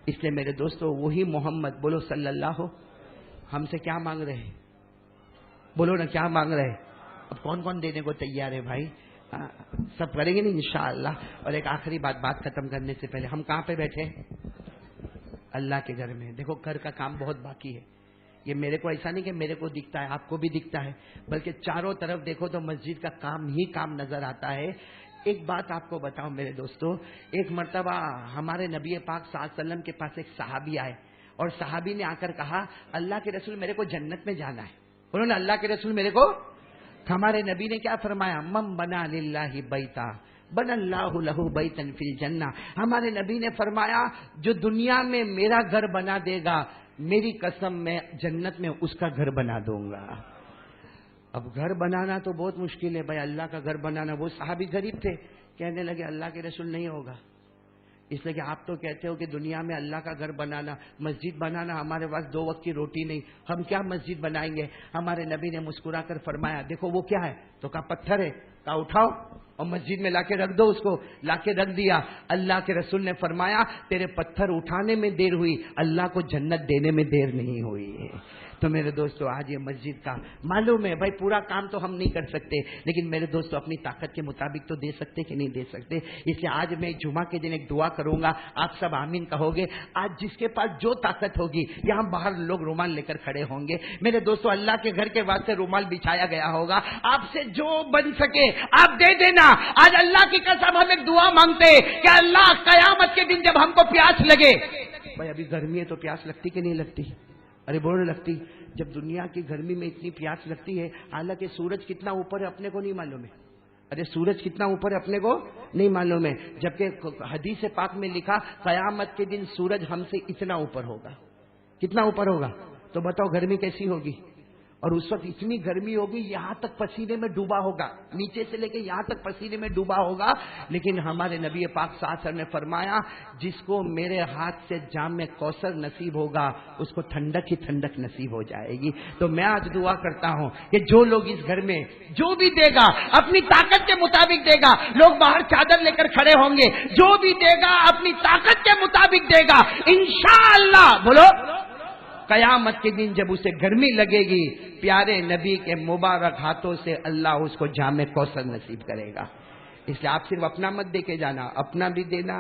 اس لیے میرے دوستو وہی محمد، بولو صلی اللہ ہو، ہم سے کیا مانگ رہے ہیں؟ بولو نا کیا مانگ رہے ہیں؟ اب کون کون دینے کو تیار ہے بھائی؟ سب کریں گے نا انشاءاللہ. اور ایک آخری بات ختم کرنے سے پہلے، ہم کہاں پہ بیٹھے ہیں؟ اللہ کے گھر میں. دیکھو گھر کا کام بہت باقی ہے. یہ میرے کو ایسا نہیں کہ میرے کو دکھتا ہے، آپ کو بھی دکھتا ہے، بلکہ چاروں طرف دیکھو تو مسجد کا کام ہی کام نظر آتا ہے. ایک بات آپ کو بتاؤں میرے دوستو، ایک مرتبہ ہمارے نبی پاک صلی اللہ علیہ وسلم کے پاس ایک صحابی آئے، اور صحابی نے آ کر کہا اللہ کے رسول میرے کو جنت میں جانا ہے. انہوں نے اللہ کے رسول میرے کو، ہمارے نبی نے کیا فرمایا؟ من بنا للہ بیتا بن اللہ لہ بیتا فی الجنہ. ہمارے نبی نے فرمایا جو دنیا میں میرا گھر بنا دے گا، میری قسم میں جنت میں اس کا گھر بنا دوں گا. اب گھر بنانا تو بہت مشکل ہے بھائی، اللہ کا گھر بنانا. وہ صحابی غریب تھے، کہنے لگے اللہ کے رسول نہیں ہوگا. اس لیے کہ آپ تو کہتے ہو کہ دنیا میں اللہ کا گھر بنانا، مسجد بنانا، ہمارے پاس 2 وقت کی روٹی نہیں، ہم کیا مسجد بنائیں گے؟ ہمارے نبی نے مسکرا کر فرمایا دیکھو وہ کیا ہے؟ تو کہا پتھر ہے. کہا اٹھاؤ اور مسجد میں لا کے رکھ دو. اس کو لا کے رکھ دیا. اللہ کے رسول نے فرمایا تیرے پتھر اٹھانے میں دیر ہوئی، اللہ کو جنت دینے میں دیر نہیں ہوئی. تو میرے دوستو آج یہ مسجد کا معلوم ہے بھائی پورا کام تو ہم نہیں کر سکتے، لیکن میرے دوستو اپنی طاقت کے مطابق تو دے سکتے کہ نہیں دے سکتے. اس لیے آج میں جمعہ کے دن ایک دعا کروں گا، آپ سب آمین کہو گے. آج جس کے پاس جو طاقت ہوگی، یہاں باہر لوگ رومال لے کر کھڑے ہوں گے. میرے دوستو اللہ کے گھر کے واسطے رومال بچھایا گیا ہوگا، آپ سے جو بن سکے آپ دے دینا. آج اللہ کی قسم ہم ایک دعا مانگتے کہ اللہ قیامت کے دن جب ہم کو پیاس لگے، بھائی ابھی گرمی ہے تو پیاس لگتی کہ نہیں لگتی؟ ارے بولنے لگتی. جب دنیا کی گرمی میں اتنی پیاس لگتی ہے، حالانکہ سورج کتنا اوپر ہے اپنے کو نہیں معلوم ہے. ارے سورج کتنا اوپر ہے اپنے کو نہیں معلوم ہے، جبکہ حدیث پاک میں لکھا قیامت کے دن سورج ہم سے اتنا اوپر ہوگا. کتنا اوپر ہوگا؟ تو بتاؤ گرمی کیسی ہوگی؟ اور اس وقت اتنی گرمی ہوگی یہاں تک پسینے میں ڈوبا ہوگا، نیچے سے لے کے یہاں تک پسینے میں ڈوبا ہوگا. لیکن ہمارے نبی پاک صلی اللہ علیہ وسلم نے فرمایا جس کو میرے ہاتھ سے جام کوثر نصیب ہوگا اس کو ٹھنڈک ہی ٹھنڈک نصیب ہو جائے گی. تو میں آج دعا کرتا ہوں کہ جو لوگ اس گھر میں جو بھی دے گا اپنی طاقت کے مطابق دے گا، لوگ باہر چادر لے کر کھڑے ہوں گے، جو بھی دے گا اپنی طاقت کے مطابق دے گا، انشاءاللہ بولو قیامت کے دن جب اسے گرمی لگے گی، پیارے نبی کے مبارک ہاتھوں سے اللہ اس کو جام کوثر نصیب کرے گا. اس لیے آپ صرف اپنا مت دے کے جانا، اپنا بھی دینا.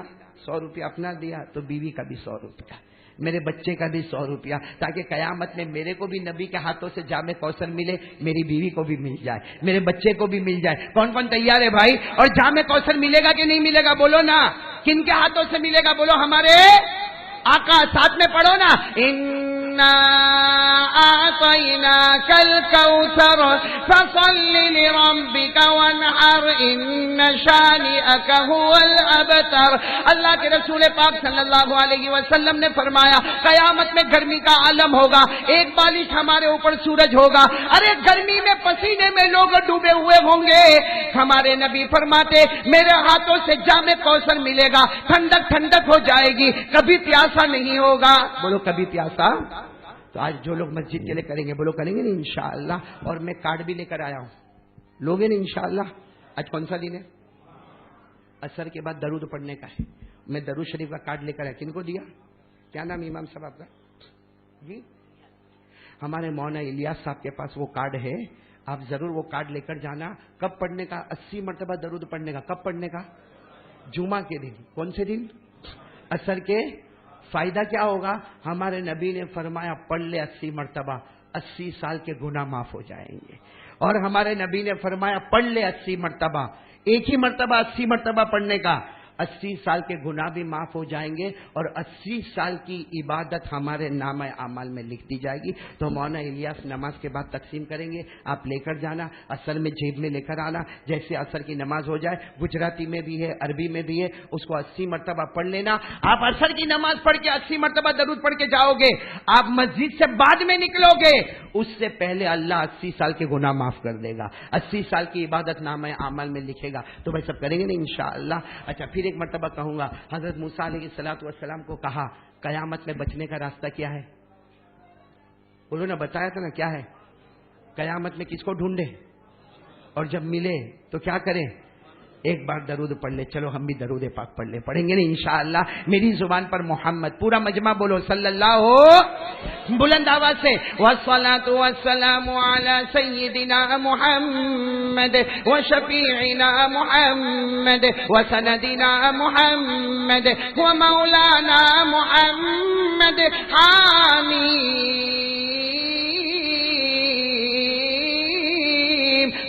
100 روپیہ اپنا دیا تو بیوی کا بھی 100 روپیہ، میرے بچے کا بھی 100 روپیہ، تاکہ قیامت میں میرے کو بھی نبی کے ہاتھوں سے جام کوثر ملے، میری بیوی کو بھی مل جائے، میرے بچے کو بھی مل جائے. کون کون تیار ہے بھائی؟ اور جام کوثر ملے گا کہ نہیں ملے گا؟ بولو نا. کن کے ہاتھوں سے ملے گا؟ بولو ہمارے آقا. ساتھ میں پڑھو نا، أعطيناك الكوثر فصل لربك وانحر إن شانئك هو الأبتر. اللہ کے رسول پاک صلی اللہ علیہ وسلم نے فرمایا قیامت میں گرمی کا عالم ہوگا، ایک بالش ہمارے اوپر سورج ہوگا. ارے گرمی میں پسینے میں لوگ ڈوبے ہوئے ہوں گے. ہمارے نبی فرماتے میرے ہاتھوں سے جام کوثر ملے گا، ٹھنڈک ٹھنڈک ہو جائے گی، کبھی پیاسا نہیں ہوگا. بولو کبھی پیاسا. تو آج جو لوگ مسجد کے لیے کریں گے بولو کریں گے نہیں انشاءاللہ. اور میں کارڈ بھی لے کر آیا ہوں، لوگے نہیں انشاءاللہ. آج کون سا دن ہے؟ عصر کے بعد درود پڑھنے کا ہے. میں درود شریف کا کارڈ لے کر آیا. کن کو دیا؟ کیا نام امام صاحب آپ کا؟ جی ہمارے مولانا الیاس صاحب کے پاس وہ کارڈ ہے، آپ ضرور وہ کارڈ لے کر جانا. کب پڑھنے کا؟ 80 مرتبہ درود پڑھنے کا. کب پڑھنے کا؟ جمعہ کے دن. کون سے دن؟ عصر کے. فائدہ کیا ہوگا؟ ہمارے نبی نے فرمایا پڑھ لے 80 مرتبہ، 80 سال کے گناہ معاف ہو جائیں گے. اور ہمارے نبی نے فرمایا پڑھ لے 80 مرتبہ، ایک ہی مرتبہ 80 مرتبہ پڑھنے کا. 80 سال کے گناہ بھی معاف ہو جائیں گے اور 80 سال کی عبادت ہمارے نامہ اعمال میں لکھ دی جائے گی. تو مولانا الیاس نماز کے بعد تقسیم کریں گے, آپ لے کر جانا, اثر میں جیب میں لے کر آنا. جیسے اثر کی نماز ہو جائے, گجراتی میں بھی ہے, عربی میں بھی ہے, اس کو 80 مرتبہ پڑھ لینا. آپ اثر کی نماز پڑھ کے 80 مرتبہ درود پڑھ کے جاؤ گے, آپ مسجد سے بعد میں نکلو گے, اس سے پہلے اللہ 80 سال کے گناہ معاف کر دے گا, 80 سال کی عبادت نامہ اعمال میں لکھے گا. تو بھائی سب کریں گے نا انشاءاللہ. اچھا, پھر ایک مرتبہ کہوں گا, حضرت موسیٰ علیہ السلام کو کہا قیامت میں بچنے کا راستہ کیا ہے؟ انہوں نے بتایا تھا نا کیا ہے, قیامت میں کس کو ڈھونڈے اور جب ملے تو کیا کریں؟ ایک بار درود پڑھ لے. چلو ہم بھی درود پاک پڑھ لے, پڑھیں گے نا انشاءاللہ. میری زبان پر محمد, پورا مجمع بولو صلی اللہ ہو, بلند آواز سے, والصلاة والسلام علی سیدنا محمد وشفیعنا محمد وسندنا محمد ومولانا محمد. آمین.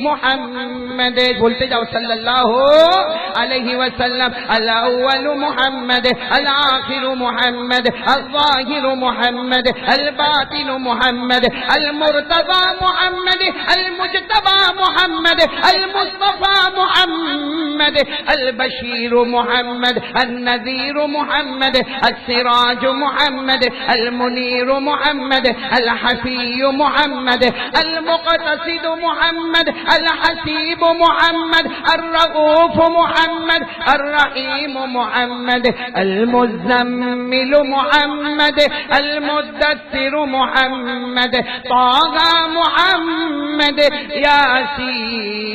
محمد بولتے جاؤ صلی اللہ علیہ وسلم. الاول محمد, الآخر محمد, الظاہر محمد, الباطن محمد, المرتضى محمد, المجتبى محمد, المصطفى محمد, البشیر محمد, النذیر محمد, السراج محمد, المنیر محمد, الحفی محمد, المقتصد محمد, الحسیب محمد, الرؤوف محمد, الرحیم محمد, المزمل محمد, المدثر محمد, طه محمد, یاسین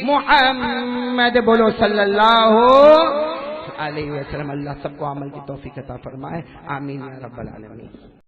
محمد. بولو صلی اللہ علیہ وسلم. اللہ سب کو عمل کی توفیق عطا فرمائے. آمین یا رب العالمین.